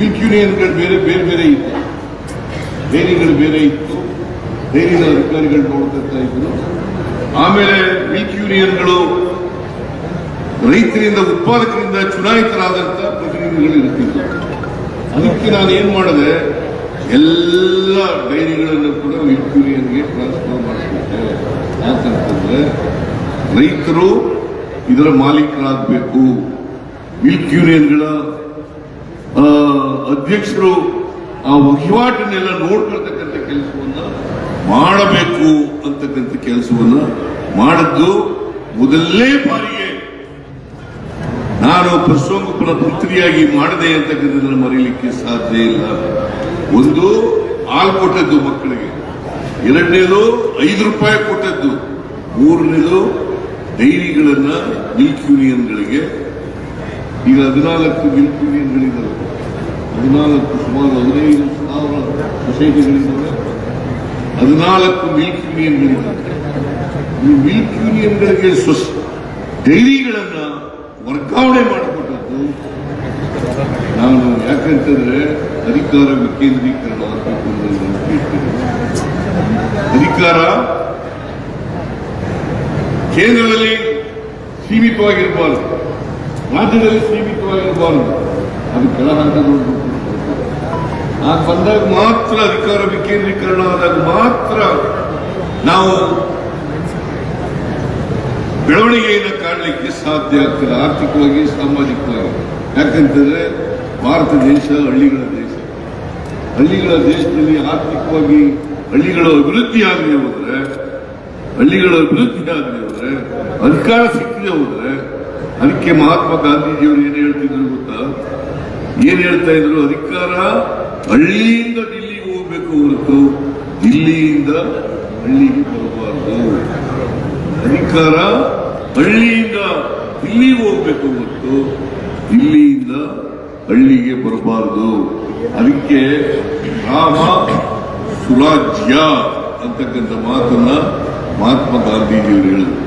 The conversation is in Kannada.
ಯೂನಿಯನ್ಗಳು ಬೇರೆ ಬೇರೆ ಬೇರೆ ಇತ್ತು, ಡೈರಿಗಳು ಬೇರೆ ಇತ್ತು, ಡೈರಿನ ಅಧಿಕಾರಿಗಳು ನೋಡ್ತಾ ಇದ್ರು. ಆಮೇಲೆ ಮಿಲ್ಕ್ ಯೂನಿಯನ್ಗಳು ರೈತರಿಂದ ಉತ್ಪಾದಕರಿಂದ ಚುನಾಯಿತರಾದಂತಹ ಪ್ರತಿನಿಧಿಗಳು ಇರ್ತಿದ್ರು. ಅದಕ್ಕೆ ನಾನು ಏನ್ ಮಾಡಿದೆ, ಎಲ್ಲ ಡೈರಿಗಳನ್ನು ಕೂಡ ಮಿಲ್ಕ್ ಯೂನಿಯನ್ಗೆ ಟ್ರಾನ್ಸ್ಫರ್ ಮಾಡಿಸ್ಬಿಟ್ಟೆ. ಯಾಕಂತಂದ್ರೆ ರೈತರು ಇದರ ಮಾಲೀಕರಾಗಬೇಕು, ಮಿಲ್ಕ್ ಯೂನಿಯನ್ಗಳ ಅಧ್ಯಕ್ಷರು ಆ ವಹಿವಾಟನ್ನೆಲ್ಲ ನೋಡ್ಕೊಳ್ತಕ್ಕಂಥ ಕೆಲಸವನ್ನ ಮಾಡಬೇಕು ಅಂತಕ್ಕಂಥ ಕೆಲಸವನ್ನ ಮಾಡಿದ್ದು ಮೊದಲನೇ ಬಾರಿಗೆ ನಾನು ಪಶುಸಂಗೋಪನಾ ಮಂತ್ರಿಯಾಗಿ ಮಾಡಿದೆ ಅಂತಕ್ಕಂಥದ್ದನ್ನು ಮರೀಲಿಕ್ಕೆ ಸಾಧ್ಯ ಇಲ್ಲ. ಒಂದು ಹಾಲು ಕೊಟ್ಟದ್ದು ಮಕ್ಕಳಿಗೆ, ಎರಡನೇದು 5 ರೂಪಾಯಿ ಕೊಟ್ಟದ್ದು, ಮೂರನೇದು ಡೈರಿಗಳನ್ನ ಮಿಲ್ಕ್ ಯೂನಿಯನ್ಗಳಿಗೆ. ಈಗ 14 ಮಿಲ್ಕ್ ಯೂನಿಯನ್ಗಳಿದ್ದಾವೆ, 14 ಸುಮಾರು 15,000 ಸೊಸೈಟಿಗಳಿದ್ದಾವೆ, 14 ಮಿಲ್ಕ್ ಯೂನಿಯನ್ಗಳಿದ್ದಾವೆ. ಈ ಮಿಲ್ಕ್ ಯೂನಿಯನ್ಗಳಿಗೆ ಡೈರಿಗಳನ್ನ ವರ್ಗಾವಣೆ ಮಾಡಿಕೊಟ್ಟದ್ದು ನಾನು. ಯಾಕಂತಂದ್ರೆ ಅಧಿಕಾರ ವಿಕೇಂದ್ರೀಕರಣ ಆಗಬೇಕು ಅಂತ ನಾನು ಹೇಳ್ತೇನೆ. ಅಧಿಕಾರ ಕೇಂದ್ರದಲ್ಲಿ ಸೀಮಿತವಾಗಿರಬಾರದು, ರಾಜ್ಯದಲ್ಲಿ ಸೀಮಿತವಾಗಿರಬಾರದು. ಅದು ಕೆಳಹಂತದ ಆಗ ಬಂದಾಗ ಮಾತ್ರ, ಅಧಿಕಾರ ವಿಕೇಂದ್ರೀಕರಣ ಆದಾಗ ಮಾತ್ರ ನಾವು ಬೆಳವಣಿಗೆಯನ್ನು ಕಾಣಲಿಕ್ಕೆ ಸಾಧ್ಯ ಆಗ್ತದೆ, ಆರ್ಥಿಕವಾಗಿ ಸಾಮಾಜಿಕವಾಗಿ. ಯಾಕಂತಂದ್ರೆ ಭಾರತ ದೇಶ ಹಳ್ಳಿಗಳ ದೇಶ. ಹಳ್ಳಿಗಳ ದೇಶದಲ್ಲಿ ಆರ್ಥಿಕವಾಗಿ ಹಳ್ಳಿಗಳ ಅಭಿವೃದ್ಧಿ ಆಗದೆ ಹೋದ್ರೆ, ಅಧಿಕಾರ ಸಿಕ್ಕದೆ ಹೋದ್ರೆ, ಅದಕ್ಕೆ ಮಹಾತ್ಮ ಗಾಂಧೀಜಿಯವರು ಏನ್ ಹೇಳ್ತಿದ್ರು ಗೊತ್ತಾ? ಏನ್ ಹೇಳ್ತಾ ಇದ್ರು? ಅಧಿಕಾರ ಹಳ್ಳಿಯಿಂದ ದಿಲ್ಲಿಗೆ ಹೋಗ್ಬೇಕು ಹೊರತು ದಿಲ್ಲಿಯಿಂದ ಹಳ್ಳಿಗೆ ಬರಬಾರದು. ಅಧಿಕಾರ ಹಳ್ಳಿಯಿಂದ ದಿಲ್ಲಿಗೆ ಹೋಗ್ಬೇಕು ಹೊರತು ದಿಲ್ಲಿಯಿಂದ ಹಳ್ಳಿಗೆ ಬರಬಾರದು. ಅದಕ್ಕೆ ರಾಮ ಸುರಾಜ್ಯ ಅಂತಕ್ಕಂಥ ಮಾತನ್ನ ಮಹಾತ್ಮ ಗಾಂಧೀಜಿಯವರು ಹೇಳಿದ್ರು.